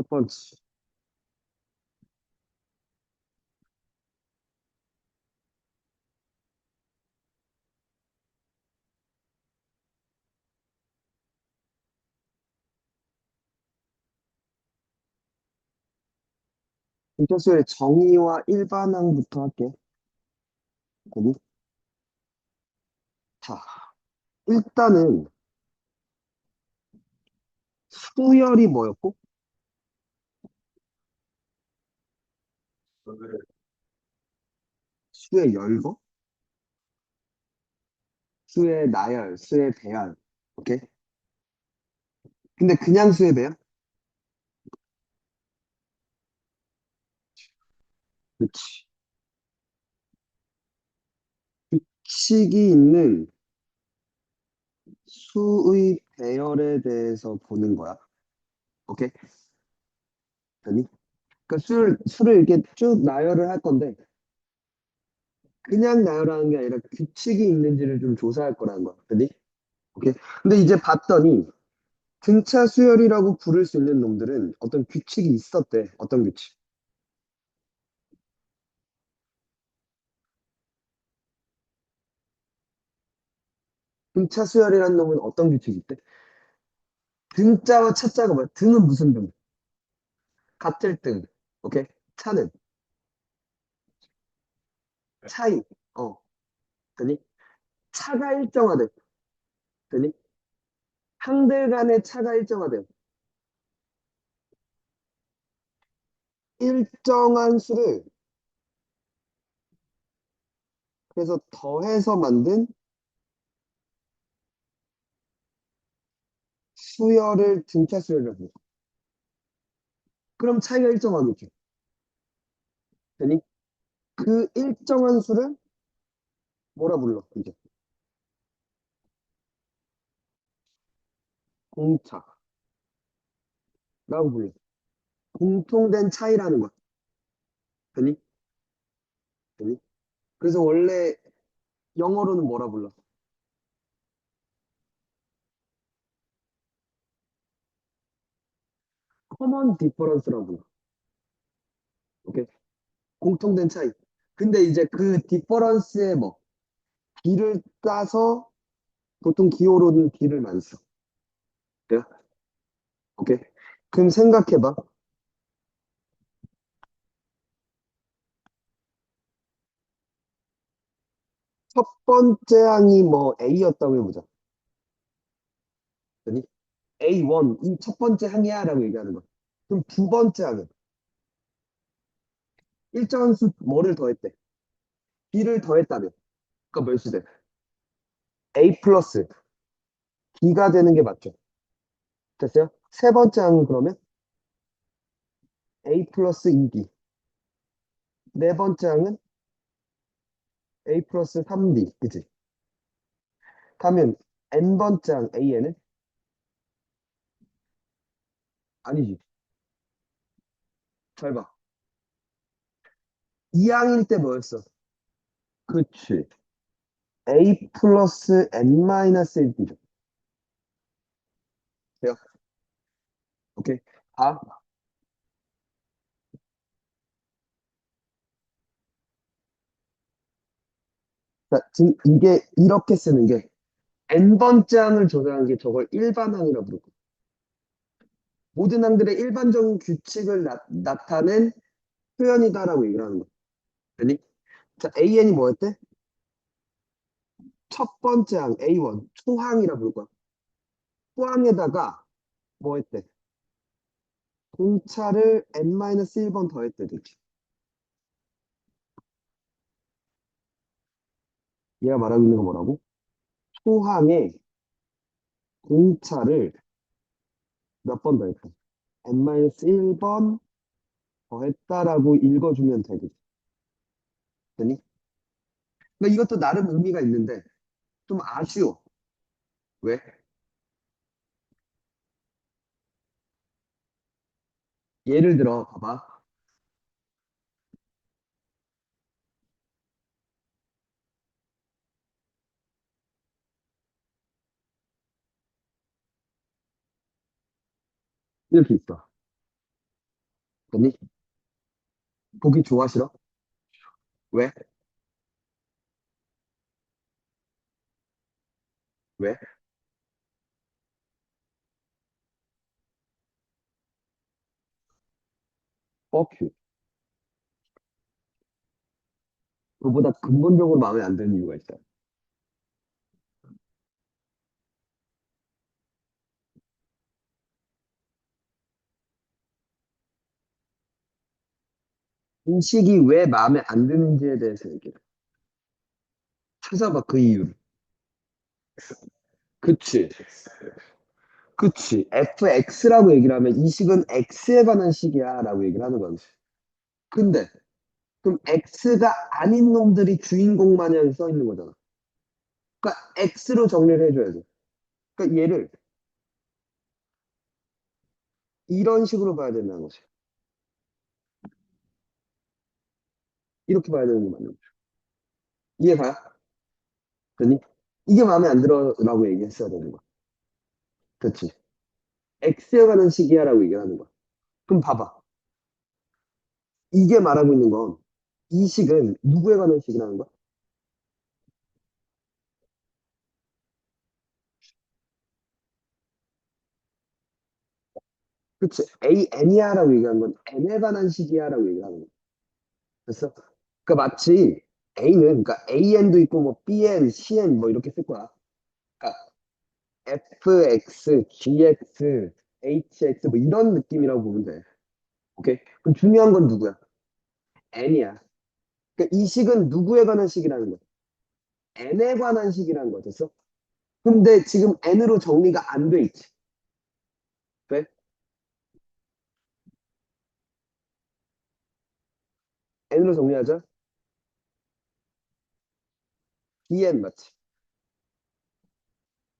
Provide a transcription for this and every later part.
첫 번째. 분차수의 정의와 일반항부터 할게. 여기. 자, 일단은 수열이 뭐였고? 수의 열거? 수의 나열, 수의 배열. 오케이? 근데 그냥 수의 배열? 그치. 규칙이 있는 수의 배열에 대해서 보는 거야. 오케이? 되니? 그러니까 수를 이렇게 쭉 나열을 할 건데, 그냥 나열하는 게 아니라 규칙이 있는지를 좀 조사할 거라는 거야. 되니? 오케이? 근데 이제 봤더니, 등차 수열이라고 부를 수 있는 놈들은 어떤 규칙이 있었대. 어떤 규칙? 등차 수열이라는 놈은 어떤 규칙이 있대? 등자와 차자가 뭐야? 등은 무슨 등? 같을 등. 오케이? 차는 차이. 어. 되니? 차가 일정하대. 되니? 항들 간의 차가 일정하대. 일정한 수를 그래서 더해서 만든 수열을 등차 수열이라고 불러. 그럼 차이가 일정하겠죠. 되니? 그 일정한 수를 뭐라 불러? 이제 공차라고 불러. 공통된 차이라는 거야. 되니? 되니? 그래서 원래 영어로는 뭐라 불러? common difference라고 불러. 오케이? 공통된 차이. 근데 이제 그 디퍼런스에 뭐 D를 따서 보통 기호로는 D를 많이 써. 돼요? 오케이? 그럼 생각해봐. 첫 번째 항이 뭐 A였다고 해보자. 아니, A1, 이 첫 번째 항이야 라고 얘기하는 거야. 그럼 두 번째 항은 일정한 수 뭐를 더했대? B를 더했다면. 그러니까 몇 수 돼? A 플러스 B가 되는 게 맞죠? 됐어요? 세 번째 항은 그러면 A 플러스 2B. 네 번째 항은 A 플러스 3B. 그치? 가면 N번째 항 AN은? 아니지. 잘 봐. 2항일 때 뭐였어? 그치. A 플러스 N 마이너스 1B죠. 돼요? 오케이. 아, 자, 지금 이게 이렇게 쓰는 게 N번째 항을 조사하는 게 저걸 일반항이라고 부르고 모든 항들의 일반적인 규칙을 나타낸 표현이다라고 얘기를 하는 거야. 아니? 자, AN이 뭐였대? 첫 번째 항 A1 초항이라 부를 거야. 초항에다가 뭐 했대? 공차를 N-1번 더했대. 그치? 얘가 말하고 있는 거 뭐라고? 초항에 공차를 몇 번 더했다? N-1번 더했다라고 읽어주면 되겠지. 되니? 그러니까 이것도 나름 의미가 있는데 좀 아쉬워. 왜? 예를 들어 봐봐. 이렇게 있어. 됐니? 보기 좋아, 싫어? 왜? 왜? 뻑큐. 그보다 근본적으로 마음에 안 드는 이유가 있어요. 음식이 왜 마음에 안 드는지에 대해서 얘기해. 찾아봐, 그 이유를. 그치. 그치. FX라고 얘기를 하면 이 식은 X에 관한 식이야 라고 얘기를 하는 거지. 근데 그럼 X가 아닌 놈들이 주인공 마냥 써 있는 거잖아. 그러니까 X로 정리를 해줘야 돼. 그러니까 얘를 이런 식으로 봐야 된다는 거지. 이렇게 봐야 되는 거 맞는 거지. 이해가요? 됐니? 이게 마음에 안 들어 라고 얘기했어야 되는 거야. 그치. X에 관한 식이야 라고 얘기하는 거야. 그럼 봐봐. 이게 말하고 있는 건 이 식은 누구에 관한 식이라는 거야? 그치. AN이야 라고 얘기하는 건 N에 관한 식이야 라고 얘기하는 거야. 됐어? 그러니까 마치 A는, 그러니까 AN도 있고 뭐 BN, CN 뭐 이렇게 쓸 거야. 그러니까 FX, GX, HX 뭐 이런 느낌이라고 보면 돼. 오케이? 그럼 중요한 건 누구야? N이야. 그러니까 이 식은 누구에 관한 식이라는 거야? N에 관한 식이라는 거야. 됐어? 근데 지금 N으로 정리가 안 돼 있지. 왜? N으로 정리하자. BN 맞지?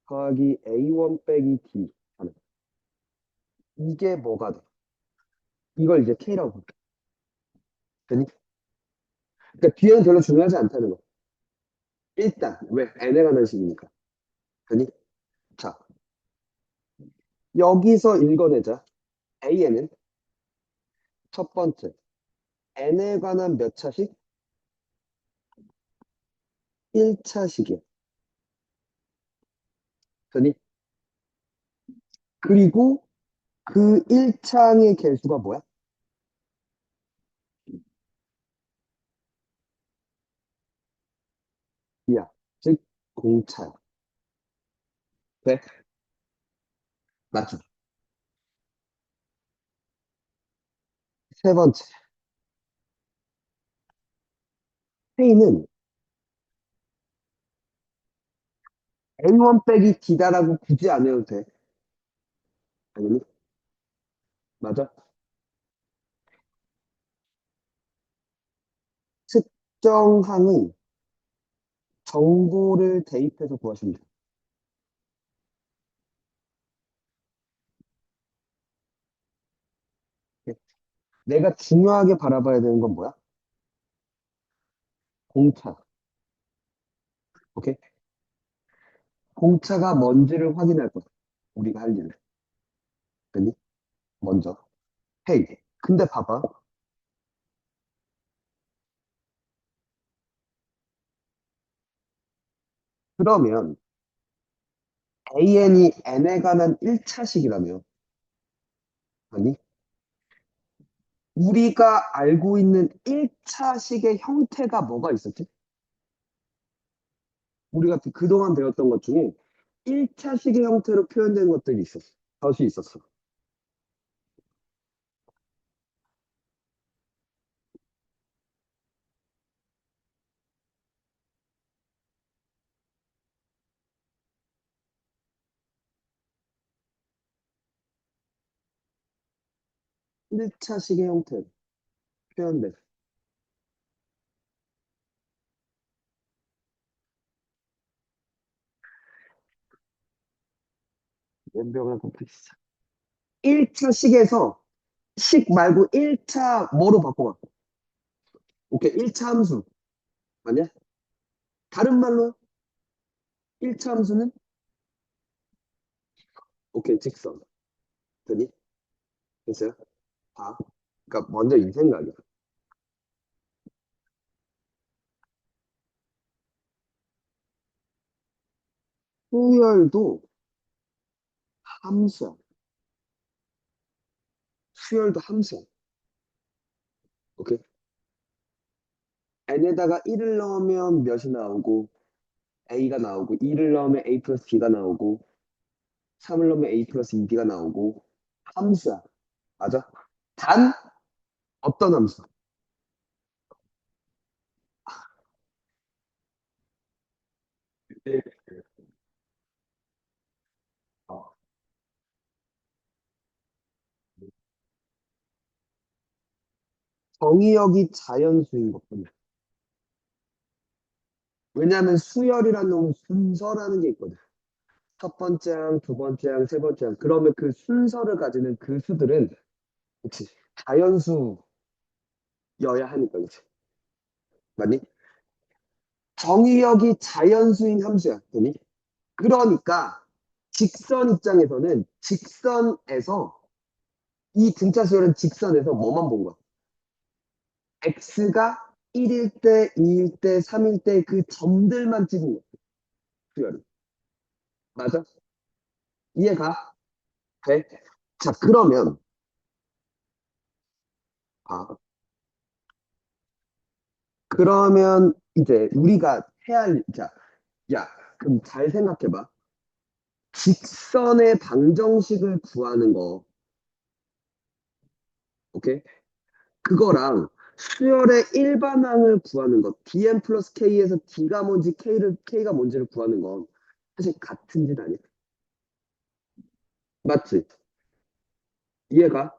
더하기 A1 빼기 D 하는. 이게 뭐가 돼? 이걸 이제 K라고 볼게. 되니? 그러니까 뒤에는 별로 중요하지 않다는 거. 일단 왜? N에 관한 식이니까. 되니? 자, 여기서 읽어내자. A에는 첫 번째 N에 관한 몇 차식? 1차식이야. 되니? 그리고 그 1창의 개수가 뭐야? 이야. 즉 공차야. 돼? 맞죠? 세 번째 K는 A1 빼기 D다라고 굳이 안 해도 돼. 아니, 맞아? 측정항의 정보를 대입해서 구하시면 돼. 내가 중요하게 바라봐야 되는 건 뭐야? 공차. 오케이? 공차가 뭔지를 확인할 거야. 우리가 할 일은. 됐니? 먼저. 헤이. 근데 봐봐. 그러면 AN이 N에 관한 1차식이라며. 아니, 우리가 알고 있는 1차식의 형태가 뭐가 있었지? 우리가 그동안 배웠던 것 중에 1차식의 형태로 표현된 것들이 있었어. 것이 있었어. 1차식의 형태로 표현된 연병을 콤플렉스. 1차식에서 식 말고 1차 뭐로 바꿔봐. 오케이, 1차 함수. 아니야? 다른 말로 1차 함수는 오케이, 직선. 되니? 됐어요? 봐. 그러니까 먼저 이 생각이야. 수열도 함수야. 수열도 함수야. 오케이? n에다가 1을 넣으면 몇이 나오고 a가 나오고 2를 넣으면 a 플러스 b가 나오고 3을 넣으면 a 플러스 2b가 나오고 함수야. 맞아? 단 어떤 함수? 네. 어, 정의역이 자연수인 것뿐이야. 왜냐하면 수열이라는 놈은 순서라는 게 있거든. 첫 번째 항, 두 번째 항, 세 번째 항. 그러면 그 순서를 가지는 그 수들은 그치 자연수여야 하니까 그치 맞니? 정의역이 자연수인 함수야. 되니? 그러니까 직선 입장에서는 직선에서 이 등차 수열은 직선에서 뭐만 본 거야? x가 1일 때, 2일 때, 3일 때 그 점들만 찍은 거야. 수열은. 맞아? 이해가? 돼? 자, 그러면 아, 그러면 이제 우리가 해야 할, 자, 야, 그럼 잘 생각해봐. 직선의 방정식을 구하는 거, 오케이? 그거랑 수열의 일반항을 구하는 것, dm 플러스 k에서 d가 뭔지 k가 뭔지를 구하는 건 사실 같은 짓 아니야? 맞지? 이해가?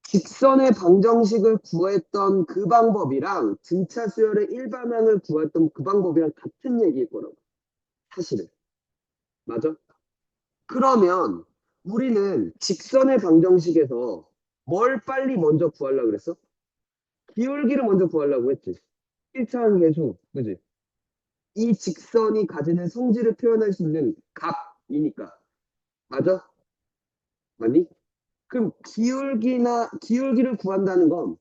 직선의 방정식을 구했던 그 방법이랑 등차 수열의 일반항을 구했던 그 방법이랑 같은 얘기일 거라고. 사실은. 맞아? 그러면 우리는 직선의 방정식에서 뭘 빨리 먼저 구하려고 그랬어? 기울기를 먼저 구하려고 했지. 1차원 계수, 그지? 이 직선이 가지는 성질을 표현할 수 있는 값이니까. 맞아? 맞니? 그럼 기울기를 구한다는 건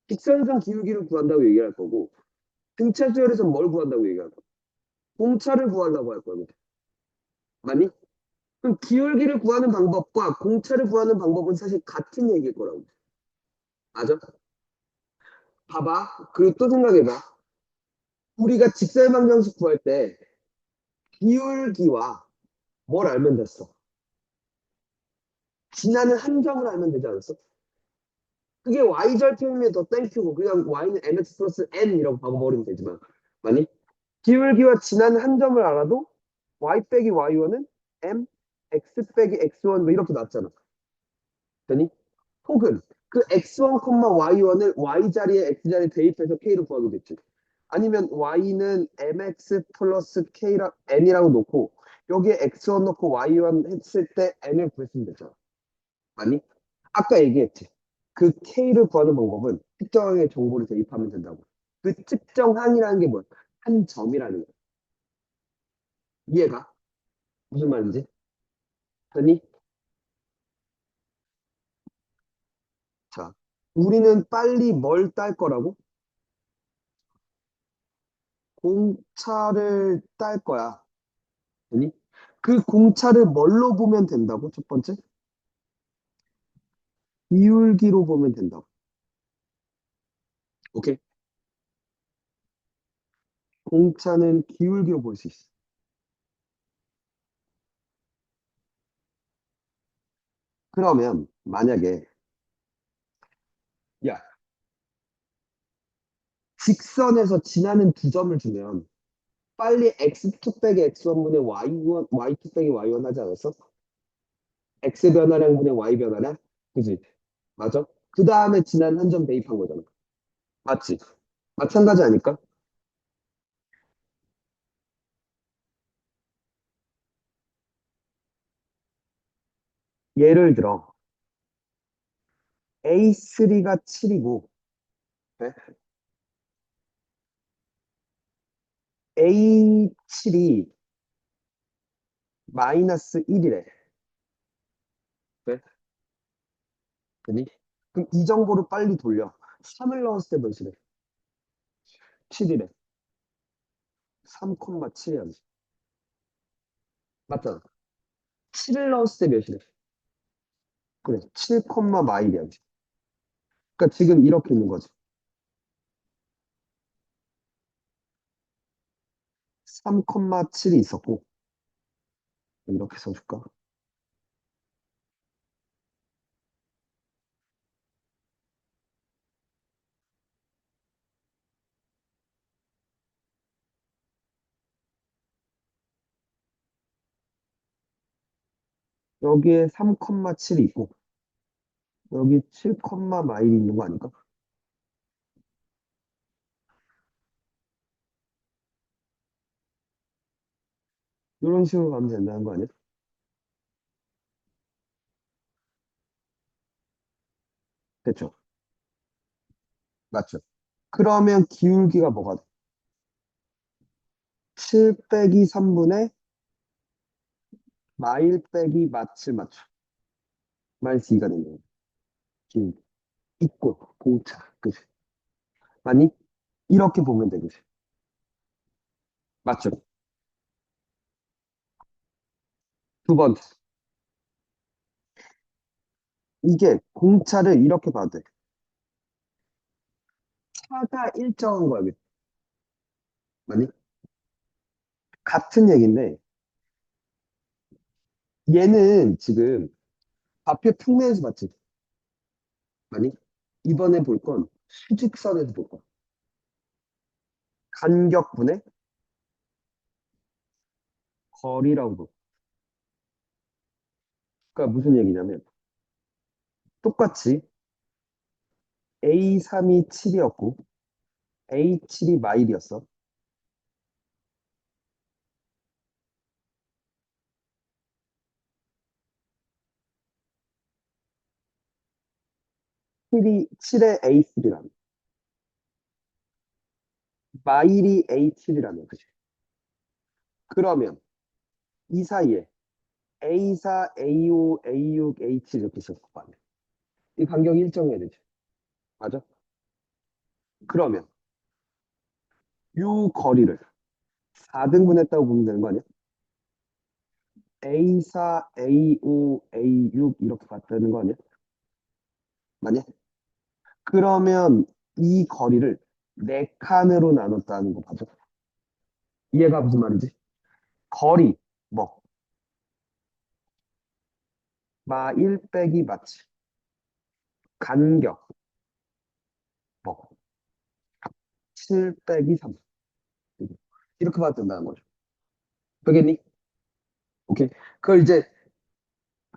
직선상 기울기를 구한다고 얘기할 거고, 등차 수열에서 뭘 구한다고 얘기할 거야? 공차를 구하려고 할 거야. 맞니? 그럼 기울기를 구하는 방법과 공차를 구하는 방법은 사실 같은 얘기일 거라고. 맞아? 봐봐. 그리고 또 생각해봐. 우리가 직사방정식 구할 때 기울기와 뭘 알면 됐어? 지나는 한 점을 알면 되지 않았어? 그게 y절편이면 더 땡큐고 그냥 y는 mx 플러스 n이라고 바꿔버리면 되지만 맞니? 기울기와 지나는 한 점을 알아도 y 빼기 y1은 m x 빼기 x1 뭐 이렇게 나왔잖아. 되니? 혹은 그 x1, y1을 y 자리에 x 자리에 대입해서 k로 구하게 됐지. 아니면 y는 mx 플러스 k라 n이라고 놓고 여기에 x1 넣고 y1 했을 때 n을 구했으면 되잖아. 아니? 아까 얘기했지. 그 k를 구하는 방법은 특정항의 정보를 대입하면 된다고. 그 특정항이라는 게 뭐야? 한 점이라는 거야. 이해가? 무슨 말인지? 아니? 자, 우리는 빨리 뭘 딸 거라고? 공차를 딸 거야. 아니? 그 공차를 뭘로 보면 된다고? 첫 번째? 기울기로 보면 된다고. 오케이? 공차는 기울기로 볼 수 있어. 그러면 만약에 야, 직선에서 지나는 두 점을 주면 빨리 x2 빼기 x1분의 y1, y2 빼기 y1 하지 않았어? x 변화량분의 y 변화량? 그지? 맞아? 그 다음에 지난 한 점 대입한 거잖아. 맞지? 마찬가지 아닐까? 예를 들어 A3가 7이고 A7이 마이너스 1이래. 네? 그니? 그럼 이 정보를 빨리 돌려. 3을 넣었을 때 몇이래? 7이래. 3,7이야지. 맞잖아. 7을 넣었을 때 몇이래? 그래. 7, 마일이야지. 그러니까 지금 이렇게 있는 거지. 3,7이 있었고, 이렇게 써줄까? 여기에 3,7이 있고, 여기 7, 마일이 있는 거 아닐까? 이런 식으로 가면 된다는 거 아니야? 됐죠? 맞죠? 그러면 기울기가 뭐가 돼? 7 빼기 3분의 마일 빼기 마칠 맞춰. 마이너스 2가 되는 거야. 기울기. 있고, 공차. 그지? 아니, 이렇게 보면 돼. 그지? 맞죠? 두 번째. 이게 공차를 이렇게 봐도 돼. 차가 일정한 거야. 그지? 아니, 같은 얘기인데, 얘는 지금 좌표 평면에서 봤지? 아니, 이번에 볼 건 수직선에서 볼 거야. 간격분의 거리라고 볼 거야. 그러니까 무슨 얘기냐면, 똑같이 A3이 7이었고, A7이 마일이었어. 7에 A3라면, 마일이 A7이라면, 그지? 그러면 이 사이에 A4, A5, A6, A7 이렇게 있었을 거 아니야. 이 간격이 일정해야 되지. 맞아? 그러면 요 거리를 4등분 했다고 보면 되는 거 아니야? A4, A5, A6 이렇게 봤다는 거 아니야? 맞냐? 그러면 이 거리를 네 칸으로 나눴다는 거 맞아? 이해가 무슨 말인지? 거리, 뭐, 마1 빼기 마치, 간격, 뭐, 7 빼기 3. 이렇게 봐도 된다는 거죠. 되겠니? 오케이. 그걸 이제,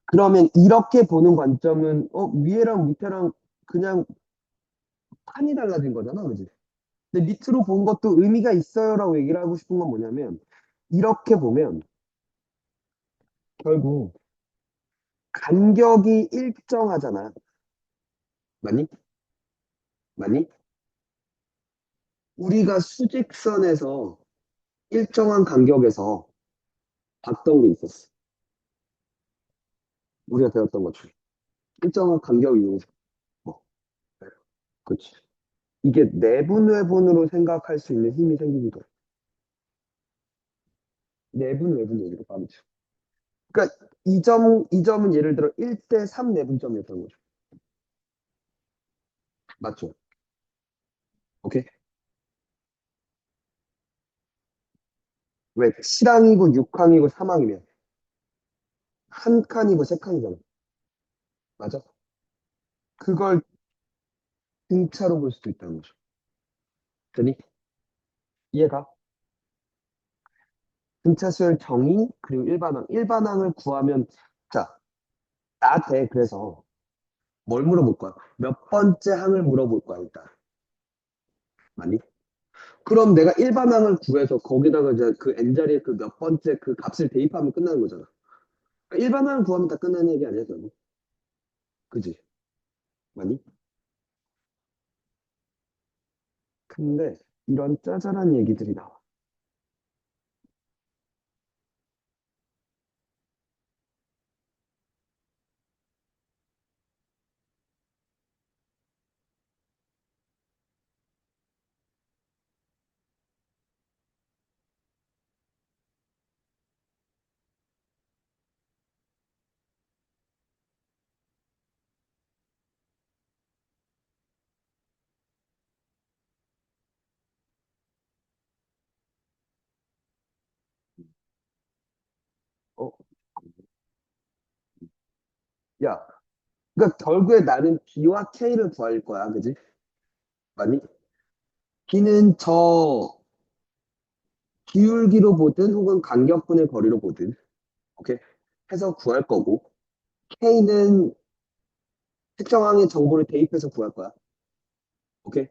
그러면 이렇게 보는 관점은, 위에랑 밑에랑 그냥 판이 달라진 거잖아, 그지? 근데 밑으로 본 것도 의미가 있어요라고 얘기를 하고 싶은 건 뭐냐면, 이렇게 보면, 결국, 간격이 일정하잖아. 맞니? 맞니? 우리가 수직선에서 일정한 간격에서 봤던 게 있었어. 우리가 배웠던 것 중에. 일정한 간격 이용해서. 뭐, 그치. 이게 내분 외분으로 생각할 수 있는 힘이 생기기도 해. 내분 외분 얘기도 빠르죠. 그러니까 이 점은 예를 들어 1대 3 내분점이었던 거죠. 맞죠? 오케이? 왜 7항이고 6항이고 3항이면 한 칸이고 세 칸이잖아. 맞아? 그걸 등차로 볼 수도 있다는 거죠. 되니? 이해가? 등차수열 정의 그리고 일반항. 일반항을 구하면 자, 나한테 그래서 뭘 물어볼 거야? 몇 번째 항을 물어볼 거야, 일단. 맞니? 그럼 내가 일반항을 구해서 거기다가 이제 그 n자리에 그 몇 번째 그 값을 대입하면 끝나는 거잖아. 그러니까 일반항을 구하면 다 끝나는 얘기 아니야, 결국. 그지? 맞니? 근데 이런 짜잘한 얘기들이 나와. 어, 야, 그러니까 결국에 나는 B와 K를 구할 거야, 그지? 맞니? B는 저 기울기로 보든 혹은 간격분의 거리로 보든, 오케이? 해서 구할 거고, K는 특정항의 정보를 대입해서 구할 거야, 오케이?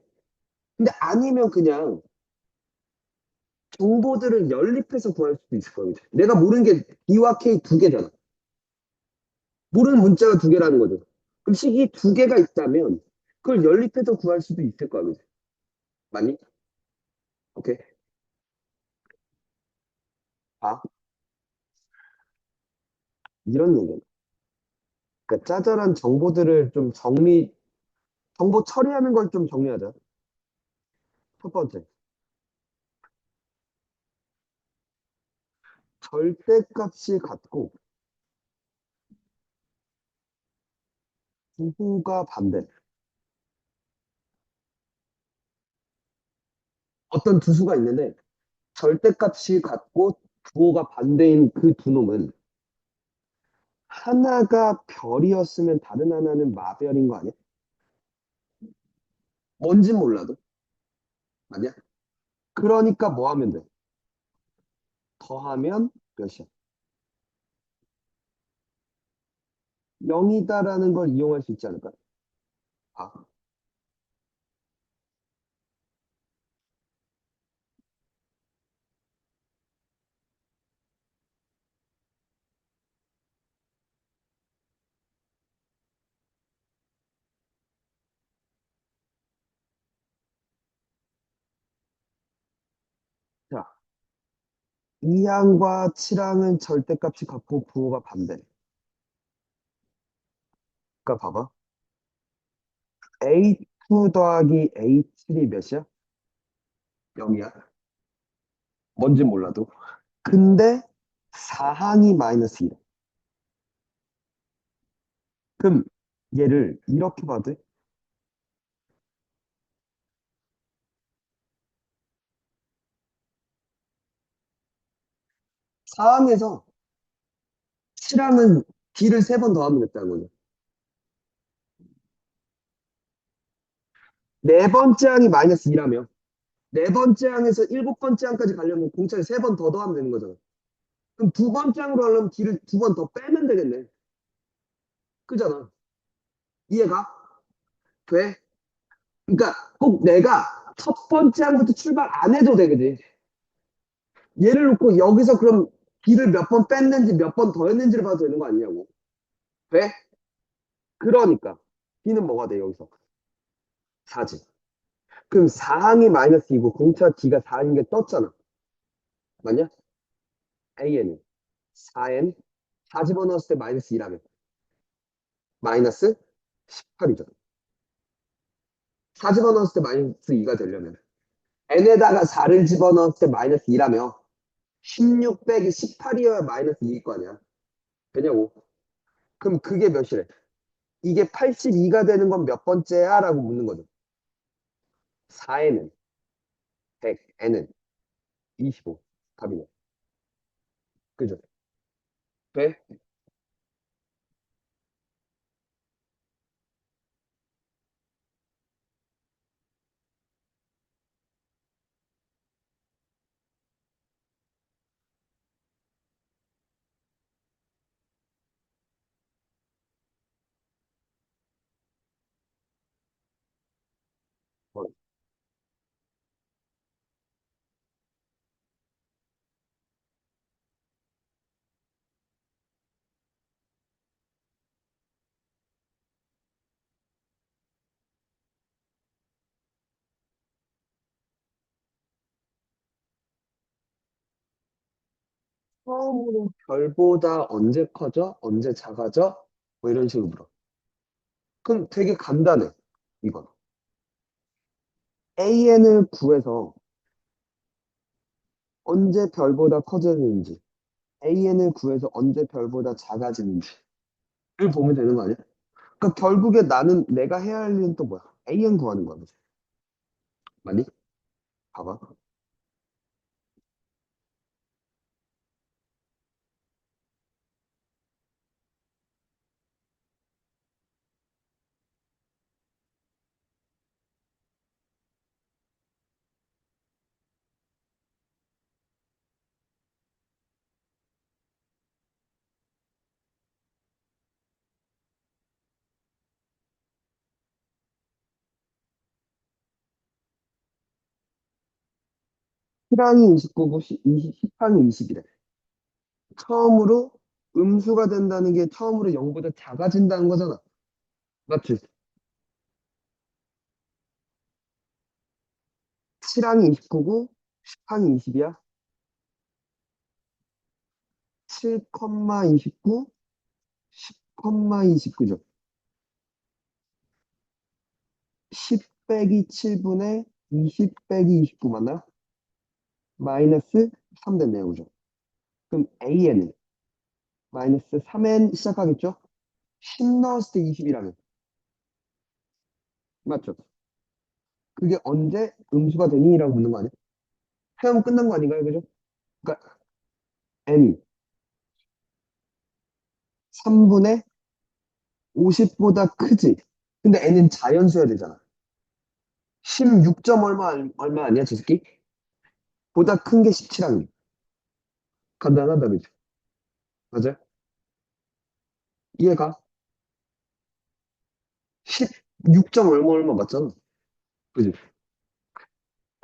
근데 아니면 그냥 정보들을 연립해서 구할 수도 있을 거야, 그지? 내가 모르는 게 B와 K 두 개잖아. 모르는 문자가 두 개라는 거죠. 그럼 식이 두 개가 있다면 그걸 연립해서 구할 수도 있을 거야, 그지? 맞니? 오케이. 아, 이런 얘기야. 그러니까 짜잘한 정보들을 좀 정보 처리하는 걸 좀 정리하자. 첫 번째, 절대값이 같고 부호가 반대. 어떤 두 수가 있는데 절대값이 같고 부호가 반대인 그 두 놈은 하나가 별이었으면 다른 하나는 마별인 거 아니야? 뭔진 몰라도. 아니야? 그러니까 뭐 하면 돼? 더하면 몇이야? 0이다라는 걸 이용할 수 있지 않을까? 아, 자, 2항과 7항은 절대값이 같고 부호가 반대. 그러니까 봐봐. A2 더하기 A7이 몇이야? 0이야. 뭔지 몰라도. 근데 4항이 마이너스 1. 그럼 얘를 이렇게 봐도 돼? 4항에서 7항은 D를 3번 더하면 됐다는 거죠. 네 번째 항이 마이너스 2라며. 네 번째 항에서 일곱 번째 항까지 가려면 공차를 3번 더 더하면 되는 거잖아. 그럼 두 번째 항으로 하려면 D를 2번 더 빼면 되겠네. 그잖아. 이해가? 돼? 그러니까 꼭 내가 첫 번째 항부터 출발 안 해도 되거든. 예를 놓고 여기서 그럼 B를 몇 번 뺐는지 몇 번 더 했는지를 봐도 되는 거 아니냐고. 돼? 그러니까 B는 뭐가 돼 여기서? 4지. 그럼 4항이 마이너스 2고 공차 D가 4인 게 떴잖아. 맞냐? AN은 4N 4 집어넣었을 때 마이너스 2라면 마이너스 18이죠. 4 집어넣었을 때 마이너스 2가 되려면 N에다가 4를 집어넣었을 때 마이너스 2라며 16 빼기 18이어야 마이너스 2일 거 아니야. 되냐고. 그럼 그게 몇이래? 이게 82가 되는 건 몇 번째야? 라고 묻는 거죠. 4N은 100, N은 25. 답이네. 그죠? 돼? 뭐, 처음으로 별보다 언제 커져? 언제 작아져? 뭐 이런 식으로 물어. 그럼 되게 간단해. 이건. AN을 구해서 언제 별보다 커지는지, AN을 구해서 언제 별보다 작아지는지를 보면 되는 거 아니야? 그러니까 결국에 나는 내가 해야 할 일은 또 뭐야? AN 구하는 거야. 그치? 맞니? 봐봐. 1항이 29고 10항이 20이래. 처음으로 음수가 된다는 게 처음으로 0보다 작아진다는 거잖아. 맞지? 7항이 29고 10항이 20이야. 7,29, 10,29죠. 10 빼기 7분의 20 빼기 29 맞나요? 마이너스 3 됐네요. 그죠? 그럼 AN 마이너스 3N 시작하겠죠? 10 넣었을 때 20이라면. 맞죠? 그게 언제 음수가 되니? 라고 묻는 거 아니야? 해하면 끝난 거 아닌가요? 그죠? 그러니까 N이 3분의 50보다 크지. 근데 N은 자연수야 되잖아. 16점 얼마 아니야, 저 새끼? 보다 큰 게 17항이. 간단하다, 그죠? 맞아요? 이해가? 16점 얼마 맞잖아. 그지?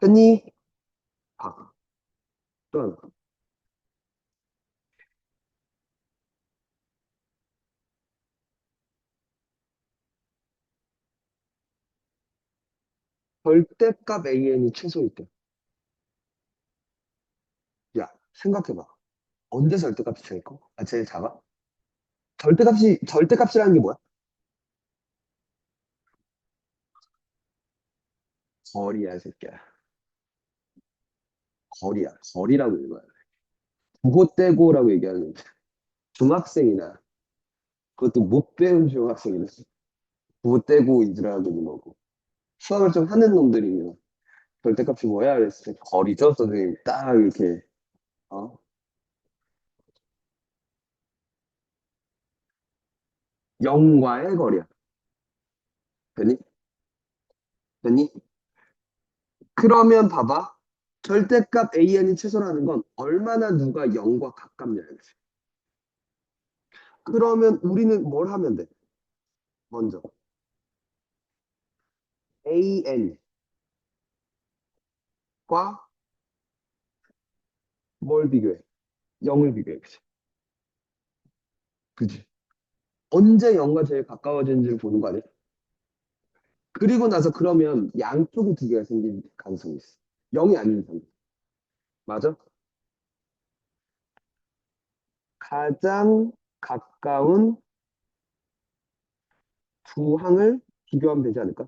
흔히, 봐. 또 하나. 절대값 AN이 최소일 때. 야, 생각해봐. 언제 절대값이 제일 커? 아, 제일 작아? 절대값이라는 게 뭐야? 거리야, 이 새끼야. 거리야. 거리라고 읽어야 돼. 국어 떼고라고 얘기하는 중학생이나, 그것도 못 배운 중학생이나, 국어 떼고 이들하고 뭐고. 수학을 좀 하는 놈들이면, 절대값이 뭐야? 그랬을 때, 거리죠? 선생님, 딱 이렇게, 어? 영과의 거리야. 되니? 되니? 그러면 봐봐. 절대값 AN이 최소라는 건 얼마나 누가 0과 가깝냐는 거지. 그러면 우리는 뭘 하면 돼? 먼저. AN과 뭘 비교해? 0을 비교해. 그치? 그치? 언제 0과 제일 가까워지는지를 보는 거 아니야? 그리고 나서 그러면 양쪽에 두 개가 생길 가능성이 있어. 0이 아닌 이상. 맞아? 가장 가까운 두 항을 비교하면 되지 않을까?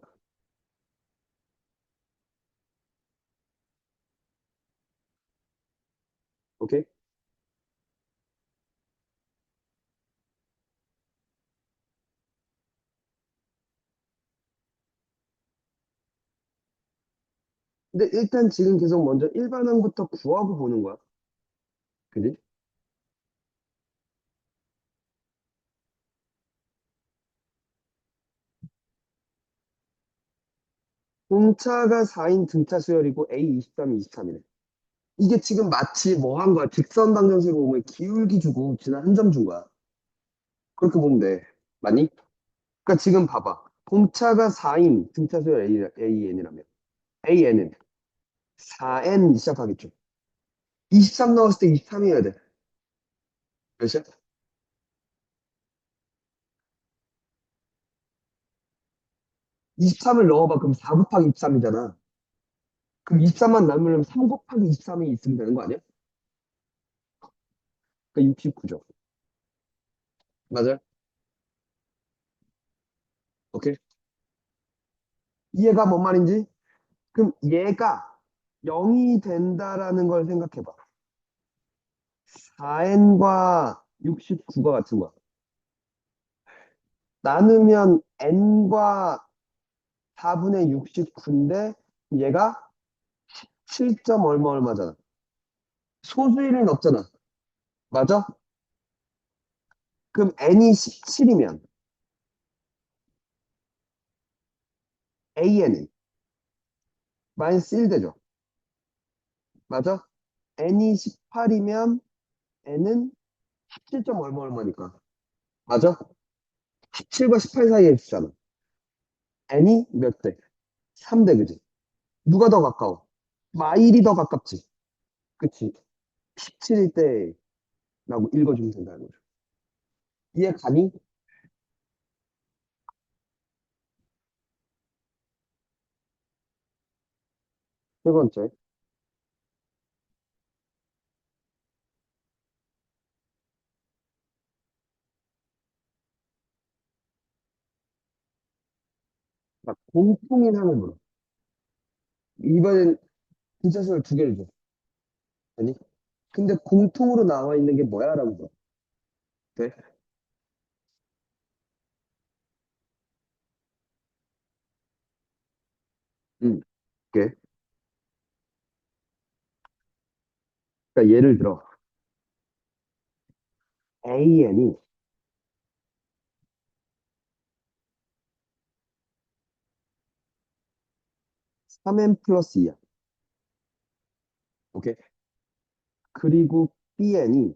오케이? 근데 일단 지금 계속 먼저 일반항부터 구하고 보는 거야. 그지? 공차가 4인 등차 수열이고 A 23, 23이래. 이게 지금 마치 뭐 한 거야? 직선 방정식으로 보면 기울기 주고 지난 한 점 준 거야. 그렇게 보면 돼. 맞니? 그러니까 지금 봐봐. 공차가 4인 등차 수열 AN이라면 AN은 4N 시작하겠죠. 23 넣었을 때 23이어야 돼. 몇이야? 23을 넣어봐. 그럼 4 곱하기 23이잖아. 그럼 23만 남으면 3 곱하기 23이 있으면 되는 거 아니야? 그러니까 69죠. 맞아요? 오케이? 이해가 뭔 말인지? 그럼 얘가 0이 된다라는 걸 생각해봐. 4n과 69가 같은 거야. 나누면 n과 4분의 69인데 얘가 7점 얼마잖아. 소수일은 없잖아. 맞아? 그럼 n이 17이면 an은 마이너스 1 되죠. 맞아? n이 18이면 n은 17점 얼마니까. 맞아? 17과 18 사이에 있잖아. n이 몇 대? 3대 그지? 누가 더 가까워? 마일이 더 가깝지. 그치. 17일 때라고 읽어주면 된다는 거죠. 이해 가니? 세 번째. 자, 공통인 항을 물어. 이번엔 분자수를 두 개를 줘. 아니? 근데 공통으로 나와 있는 게 뭐야? 라고 물어. 돼? 응. 오케이. 그러니까 예를 들어, AN이 3n 플러스 2야. 오케이? 그리고 BN이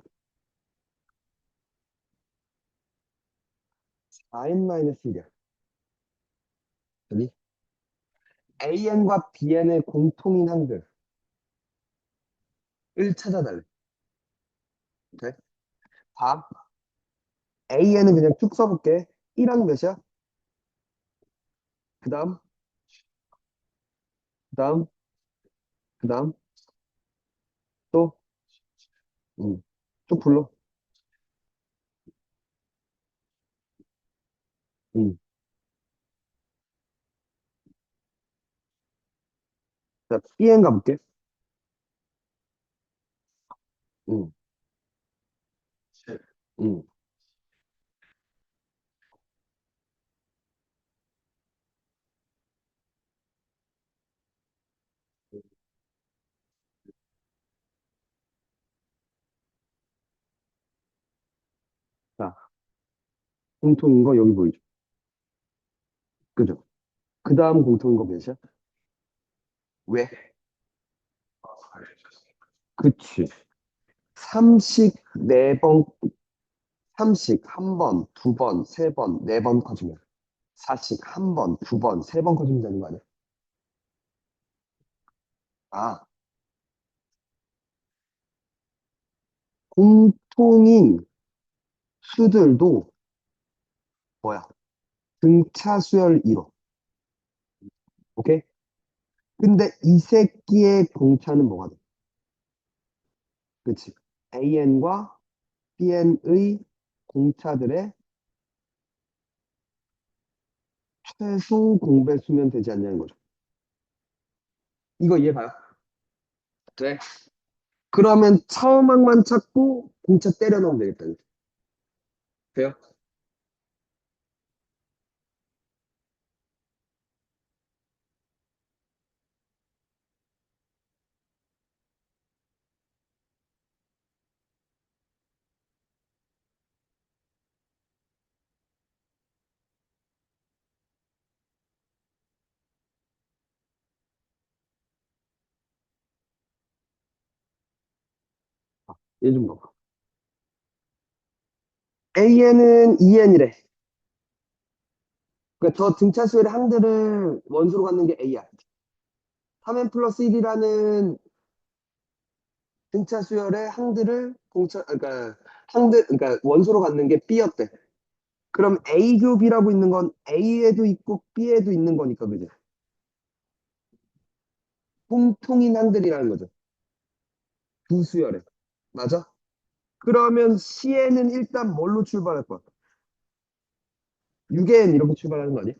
4n 마이너스 1이야. 아니? AN과 BN의 공통인 항들을 찾아달래. 오케이? 봐. AN은 그냥 쭉 써볼게. 1항 몇이야? 그 다음, 그 다음, 그 다음, 또, 쭉 불러. 음. 자, BN 가볼게. 음, 음. 자, 공통인 거 여기 보이죠? 그죠? 그 다음 공통인 거 몇이야? 왜? 그치. 삼식 네 번, 삼식 한 번, 두 번, 세 번, 네 번 커지면. 사식 한 번, 두 번, 세 번 커지면 되는 거 아니야? 아, 공통인 수들도 뭐야? 등차 수열 이로. 오케이? 근데 이 새끼의 공차는 뭐가 돼? 그치? AN과 BN의 공차들의 최소 공배수면 되지 않냐는 거죠. 이거 이해가요? 돼. 그러면 처음 항만 찾고 공차 때려 넣으면 되겠다. 돼요? 얘 좀 봐봐. AN은 EN이래. 그러니까 저 등차 수열의 항들을 원소로 갖는 게 A야. 3n 플러스 1이라는 등차 수열의 항들을 그러니까 그러니까 원소로 갖는 게 B였대. 그럼 A 교비라고 있는 건 A에도 있고 B에도 있는 거니까, 그죠? 공통인 항들이라는 거죠. 두 수열에. 맞아? 그러면 C에는 일단 뭘로 출발할 거야? 6엔 이렇게 출발하는 거 아니야?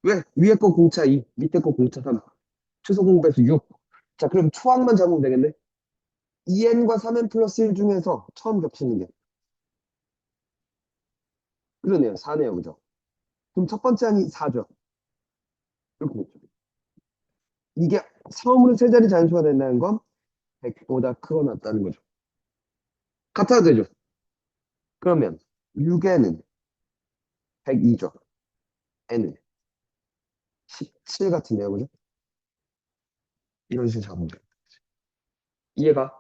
왜? 위에 거 공차 2, 밑에 거 공차 3. 최소 공배수 6. 자, 그럼 초항만 잡으면 되겠네? 2n과 3n 플러스 1 중에서 처음 겹치는 게. 그러네요. 4네요. 그죠? 그럼 첫 번째 항이 4죠. 이렇게 됐죠. 이게 처음으로 세 자리 잔수가 된다는 건 100보다 크거나 같다는 거죠. 같아도 되죠. 그러면 6에는 102죠. n은 17 같은데요. 그죠? 이런 식으로 잡으면 돼요. 이해가?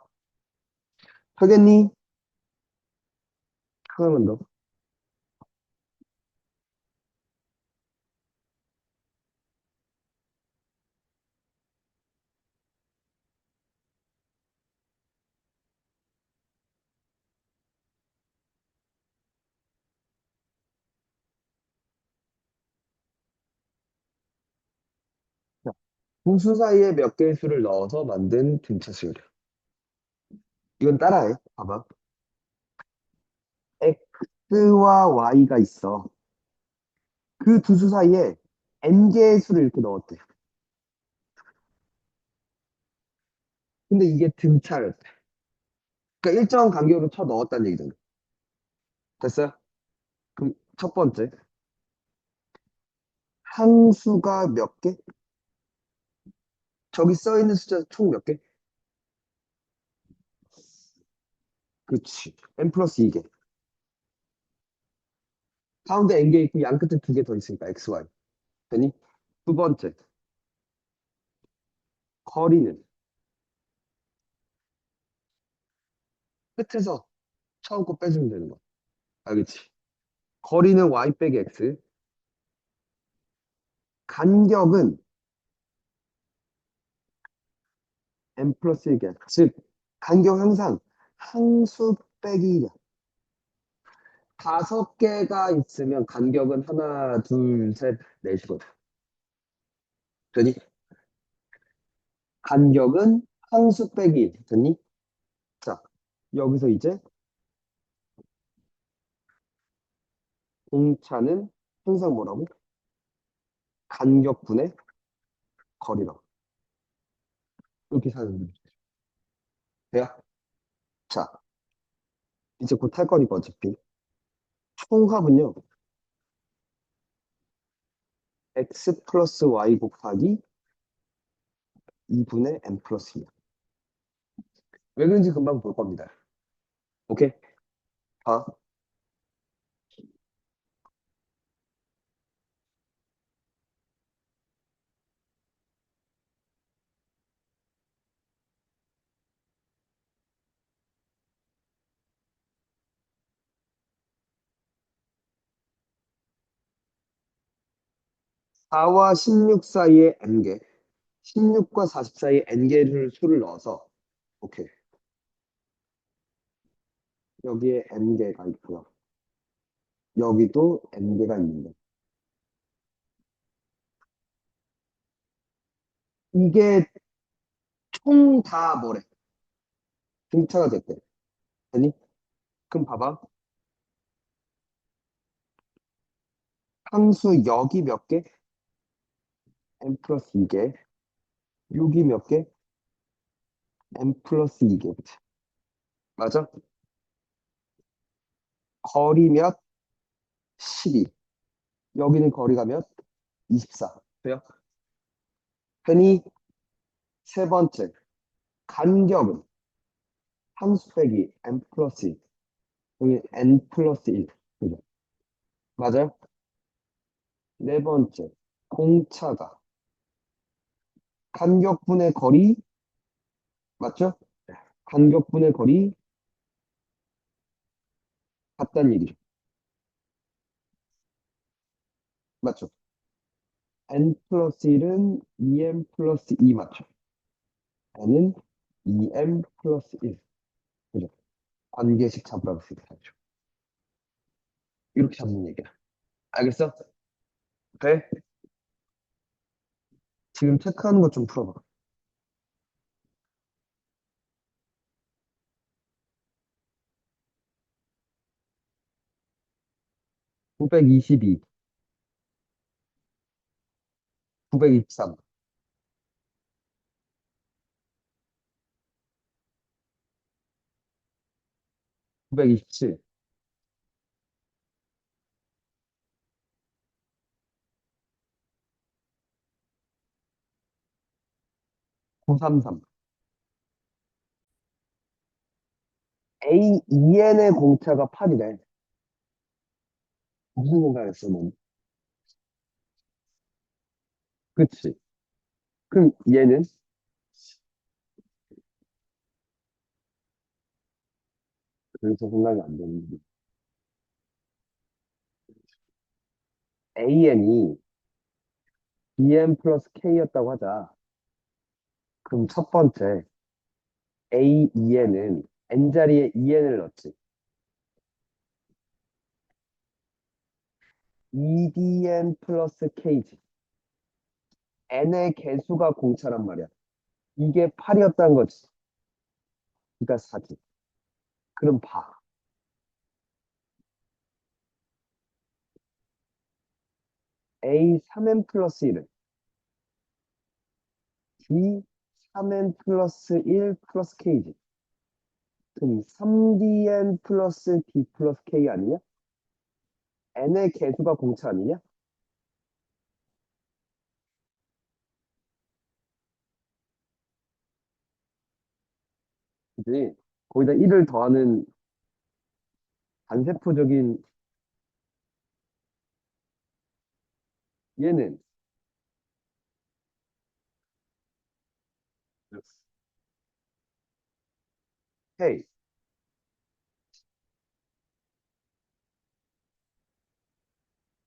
하겠니? 하나만 더. 분수 사이에 몇 개의 수를 넣어서 만든 등차 수열이야. 이건 따라해. 봐봐. x와 y가 있어. 그 두 수 사이에 n 개의 수를 이렇게 넣었대. 근데 이게 등차였대. 그러니까 일정한 간격으로 쳐 넣었다는 얘기잖아. 됐어요? 그럼 첫 번째. 항수가 몇 개? 저기 써 있는 숫자 총 몇 개? 그치. n 플러스 2개. 가운데 n개 있고 양 끝에 두 개 더 있으니까 x, y. 되니? 두 번째. 거리는 끝에서 처음 거 빼주면 되는 거야. 알겠지? 거리는 y 빼기 x. 간격은 n 플러스 1개. 즉, 간격 항상 항수 빼기 1이야. 다섯 개가 있으면 간격은 하나, 둘, 셋, 넷이거든. 되니? 간격은 항수 빼기 1. 됐니? 자, 여기서 이제 공차는 항상 뭐라고? 간격분의 거리라고. 이렇게 사는 거지. 돼요? 자, 이제 곧 할 거니까 어차피. 총합은요, x 플러스 y 곱하기 2분의 n 플러스 2. 왜 그런지 금방 볼 겁니다. 오케이? 봐. 4와 16 사이에 n개, 16과 40 사이에 n개를 수를 넣어서, 오케이. 여기에 n개가 있고요. 여기도 n개가 있는데. 이게 총 다 뭐래? 등차가 됐대. 아니? 그럼 봐봐. 함수 여기 몇 개? n 플러스 2개. 여기 몇 개? n 플러스 2개. 맞아? 거리 몇? 12. 여기는 거리가 몇? 24. 돼요? 흔히 세 번째. 간격은 함수 빼기 n 플러스 1. 여기 n 플러스 1. 그죠? 맞아요? 네 번째. 공차가 간격분의 거리. 맞죠? 간격분의 거리 같다는 얘기죠. 맞죠? n 플러스 1은 2m 플러스 2 맞죠? n은 2m 플러스 1. 그죠? 관계식 잡으라고 생각하죠. 이렇게 잡는 얘기야. 알겠어? 돼? 지금 체크하는 것 좀 풀어봐. 922, 923, 927, 933. A2N의 공차가 8이래. 무슨 생각했어, 넌? 그치? 그럼 얘는 그래서 생각이 안 되는데. AN이 BM 플러스 K였다고 하자. 그럼 첫 번째 A2N은 N자리에 EN을 넣지. EDN 플러스 K지. n의 개수가 공차란 말이야. 이게 8이었다는 거지. 그러니까 4지. 그럼 봐. A 3n 플러스 1은 D 3n 플러스 1 플러스 K지. 그럼 3dn 플러스 D 플러스 K 아니냐? n의 개수가 공차 아니냐? 그지? 거기다 1을 더하는 반세포적인 얘는 K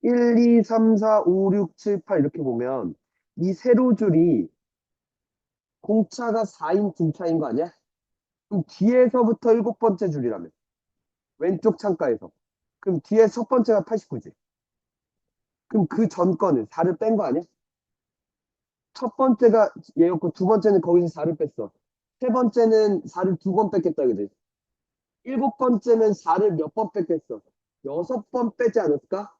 1, 2, 3, 4, 5, 6, 7, 8 이렇게 보면 이 세로줄이 공차가 4인 분차인 거 아니야? 그럼 뒤에서부터 일곱 번째 줄이라며. 왼쪽 창가에서. 그럼 뒤에 첫 번째가 89지. 그럼 그 전 거는 4를 뺀 거 아니야? 첫 번째가 얘였고 두 번째는 거기서 4를 뺐어. 세 번째는 4를 두 번 뺐겠다 그지? 일곱 번째는 4를 몇 번 뺐겠어? 여섯 번 빼지 않을까?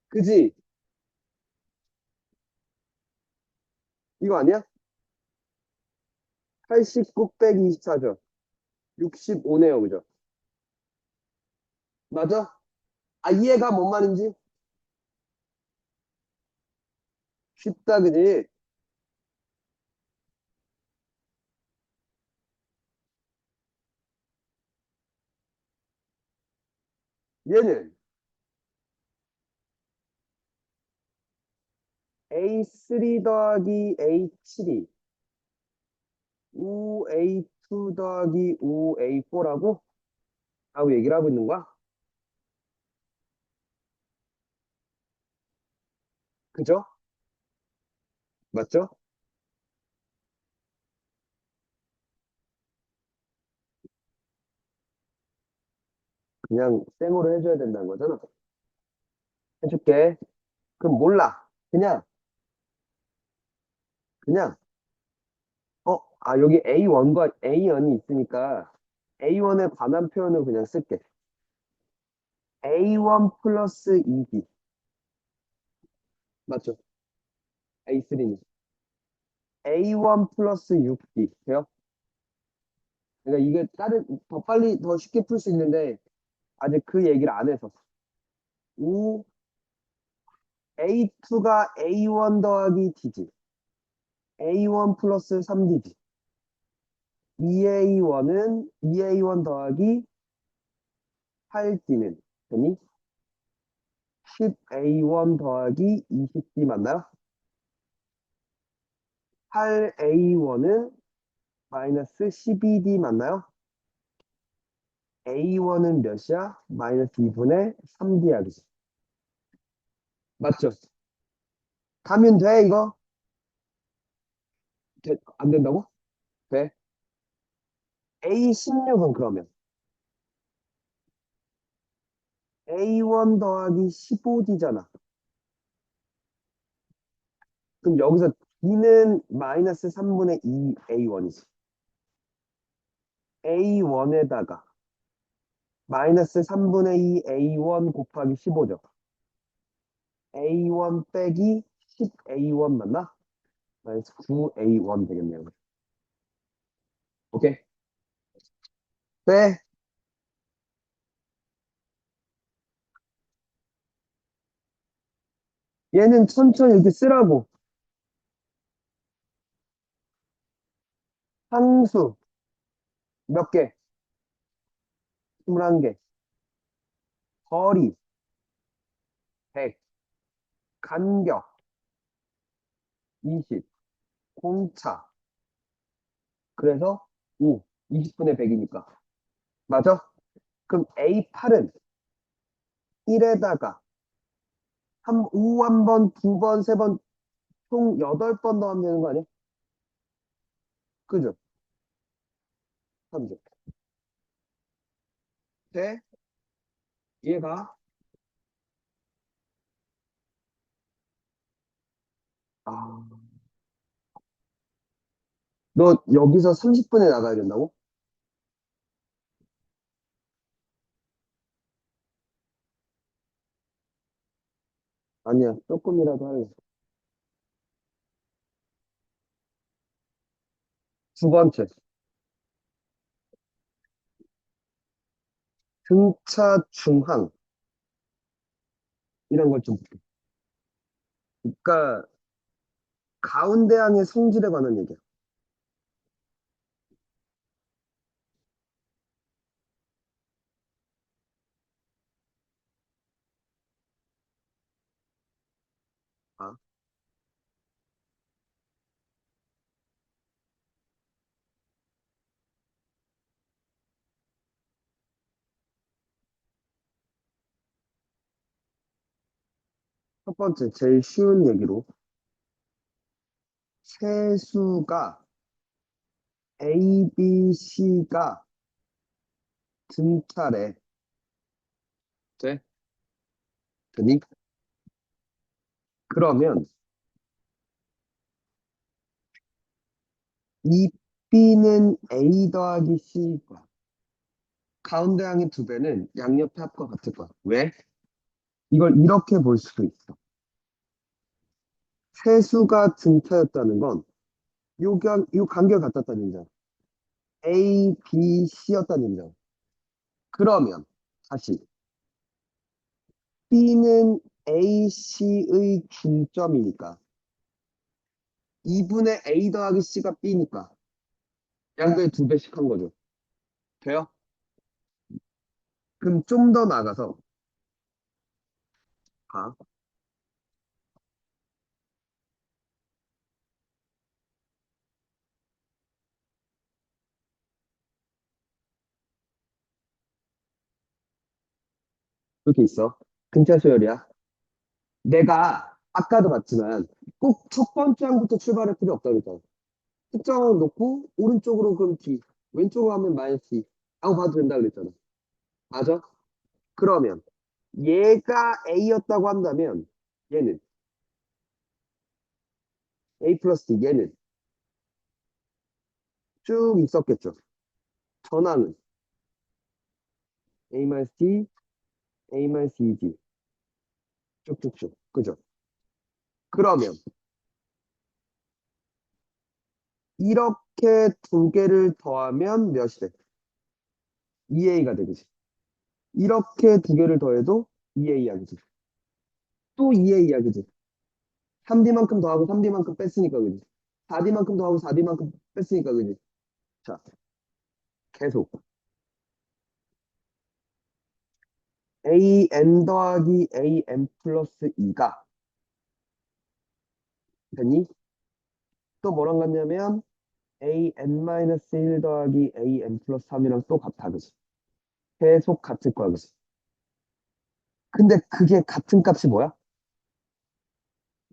그지? 이거 아니야? 89 빼기 24죠. 65네요, 그죠? 맞아? 아, 이해가 뭔 말인지? 쉽다, 그지? 얘는 A3 더하기 A7이 5A2 더하기 5A4라고? 라고 얘기를 하고 있는 거야? 그죠? 맞죠? 그냥 쌩으로 해줘야 된다는 거잖아. 해줄게. 그럼 몰라. 그냥, 여기 A1과 A0이 있으니까 A1에 관한 표현을 그냥 쓸게. A1 플러스 2B. 맞죠? A3는. A1 플러스 6B. 돼요? 그러니까 이게 더 빨리, 더 쉽게 풀 수 있는데, 아직 그 얘기를 안 해서. 5, A2가 A1 더하기 D지. A1 플러스 3D지. 2A1 더하기 8D는 되니? 10A1 더하기 20D 맞나요? 8A1은 마이너스 12D 맞나요? A1은 몇이야? 마이너스 2분의 3D야, 그지? 맞죠? 가면 돼, 이거? 안 된다고? 돼. A16은 그러면 A1 더하기 15D잖아. 그럼 여기서 D는 마이너스 3분의 2 A1이지. A1에다가 마이너스 3분의 2 A1 곱하기 15죠. A1 빼기 10A1 맞나? 마이너스 9A1 되겠네요. 오케이. 빼. 얘는 천천히 이렇게 쓰라고. 상수 몇 개? 21개. 거리 100. 간격 20. 공차. 그래서 5. 20분의 100이니까. 맞아? 그럼 A8은 1에다가 5 한 번, 두 번, 세 번, 총 8번 더 하면 되는 거 아니야? 그죠? 3죠. 돼? 이해가? 아, 너 여기서 30분에 나가야 된다고? 아니야, 조금이라도 할래. 두 번째, 등차 중항, 이런 걸 좀 볼게. 그러니까, 가운데항의 성질에 관한 얘기야. 아, 첫 번째, 제일 쉬운 얘기로, 세수가 A, B, C가 등차래. 돼? 되니? 그러면, 이 B는 A 더하기 C일 거야. 가운데항의 두 배는 양옆의 합과 같을 거야. 왜? 이걸 이렇게 볼 수도 있어. 세수가 등차였다는 건 요 간격을 같았다는 얘기잖아. A, B, C였다는 얘기잖아. 그러면 다시 B는 A, C의 중점이니까 2분의 A 더하기 C가 B니까 양변에 두 배씩 한 거죠. 돼요? 그럼 좀 더 나가서 봐. 그렇게 있어. 근차 수열이야. 내가 아까도 봤지만 꼭 첫 번째 항부터 출발할 필요 없다고 그랬잖아. 특정을 놓고 오른쪽으로 그럼 D, 왼쪽으로 하면 마이너스 D 하고 봐도 된다 그랬잖아. 맞아? 그러면 얘가 A였다고 한다면 얘는 A 플러스 D 얘는 쭉 있었겠죠. 전항은 A 마이너스 D, A 마이너스 2D 쭉쭉쭉. 그죠? 그러면 이렇게 두 개를 더하면 몇이 돼? 2A가 되겠지. 이렇게 두 개를 더해도 2A 이야기지. 또 2A 이야기지. 3D만큼 더하고 3D만큼 뺐으니까 그지. 4D만큼 더하고 4D만큼 뺐으니까 그지. 자, 계속. AN 더하기 AN 플러스 2가 됐니? 또 뭐랑 같냐면 AN-1 더하기 AN 플러스 3이랑 또 같아, 그지? 계속 같을 거야, 그지? 근데 그게 같은 값이 뭐야?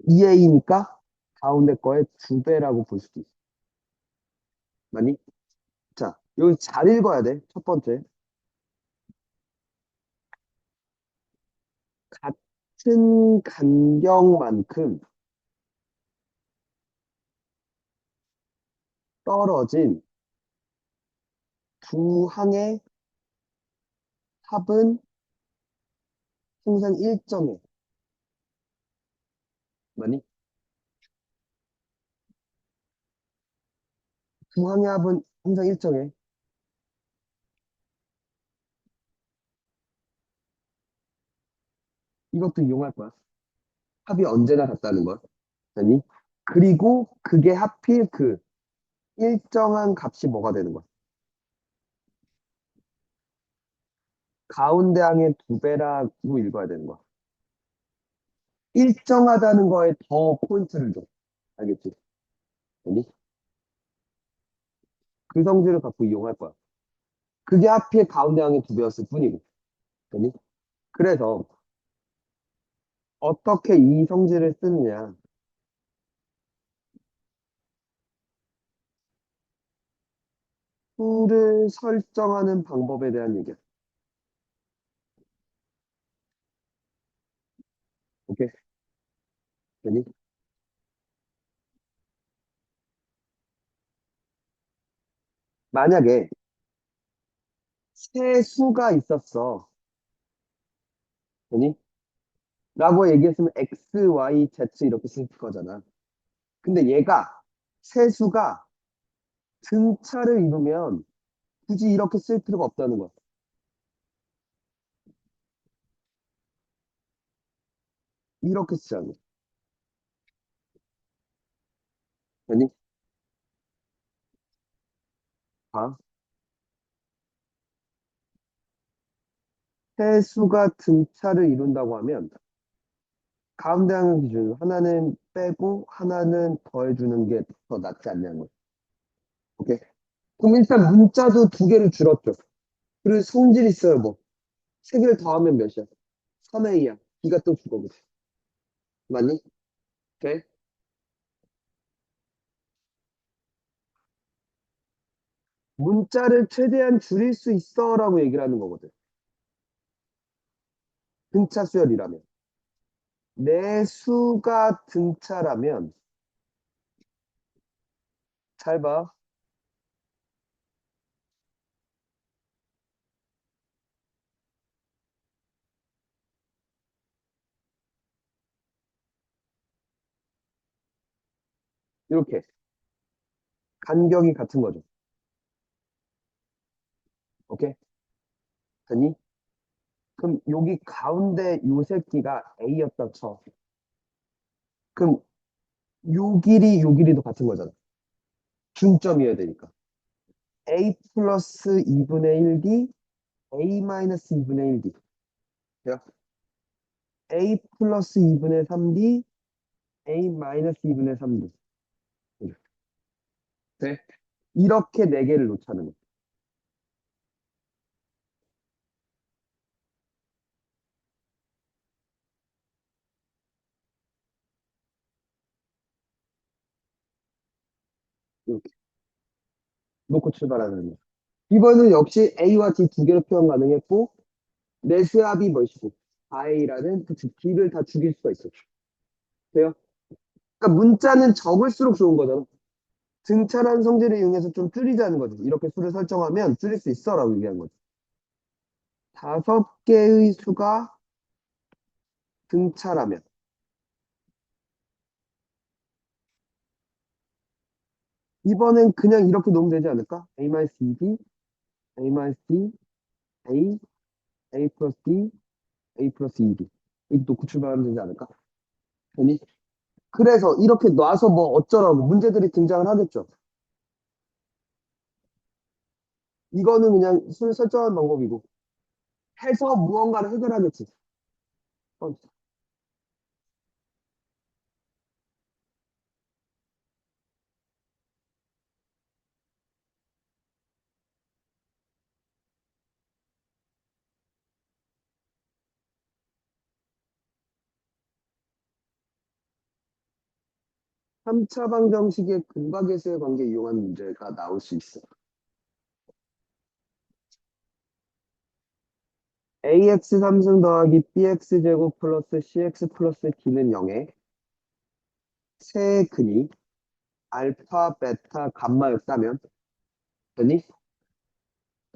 2A니까 가운데 거의 두 배라고 볼 수도 있어. 맞니? 자, 여기 잘 읽어야 돼. 첫 번째. 같은 간격만큼 떨어진 두 항의 합은 항상 일정해. 맞니? 두 항의 합은 항상 일정해. 이것도 이용할 거야. 합이 언제나 같다는 걸. 맞니? 그리고 그게 하필 그 일정한 값이 뭐가 되는 거야? 가운데 항의 두 배라고 읽어야 되는 거야. 일정하다는 거에 더 포인트를 줘. 알겠지? 아니? 그 성질을 갖고 이용할 거야. 그게 하필 가운데 항의 두 배였을 뿐이고. 아니? 그래서 어떻게 이 성질을 쓰느냐. 수를 설정하는 방법에 대한 얘기야. 오케이? 아니? 만약에 세 수가 있었어. 아니? 라고 얘기했으면 x, y, z 이렇게 쓸 거잖아. 근데 얘가 세 수가 등차를 이루면 굳이 이렇게 쓸 필요가 없다는 거야. 이렇게 쓰자는 거야. 아니? 봐. 세 수가 등차를 이룬다고 하면 가운데 하는 기준 하나는 빼고 하나는 더해주는 게 더 낫지 않냐는 거야. 오케이? 그럼 일단 문자도 두 개를 줄었죠. 그리고 성질 있어요, 뭐. 세 개를 더하면 몇이야? 3A야. B가 또 죽어보지. 맞니? 오케이? 문자를 최대한 줄일 수 있어라고 얘기를 하는 거거든. 등차 수열이라면. 내 수가 등차라면, 잘 봐. 이렇게. 간격이 같은 거죠. 오케이? 됐니? 그럼 여기 가운데 요 새끼가 A였다 쳐. 그럼 요 길이도 같은 거잖아. 중점이어야 되니까. A 플러스 2분의 1D, A 마이너스 2분의 1D. 돼요? A 플러스 2분의 3D, A 마이너스 2분의 3D. 돼? 이렇게 네 개를 놓자는 거야. 이렇게 놓고 출발하는 거야. 이번은 역시 A와 D 두 개로 표현 가능했고, 내 수압이 뭐시고, 4A라는 그 B를 다 죽일 수가 있어. 돼요? 그러니까 문자는 적을수록 좋은 거잖아. 등차라는 성질을 이용해서 좀 줄이자는 거지. 이렇게 수를 설정하면 줄일 수 있어라고 얘기한 거지. 다섯 개의 수가 등차라면 이번엔 그냥 이렇게 놓으면 되지 않을까? A-2D, A-D, A, A 플러스 D, A 플러스 2D. 이렇게 놓고 출발하면 되지 않을까? 되니? 그래서 이렇게 놔서 뭐 어쩌라고 문제들이 등장을 하겠죠. 이거는 그냥 술 설정한 방법이고 해서 무언가를 해결하겠지. 어, 3차 방정식의 근각계수의 관계 이용한 문제가 나올 수 있어. ax 3승 더하기 bx 제곱 플러스 cx 플러스 d는 0에 세 근이 알파, 베타, 감마였다면 되니?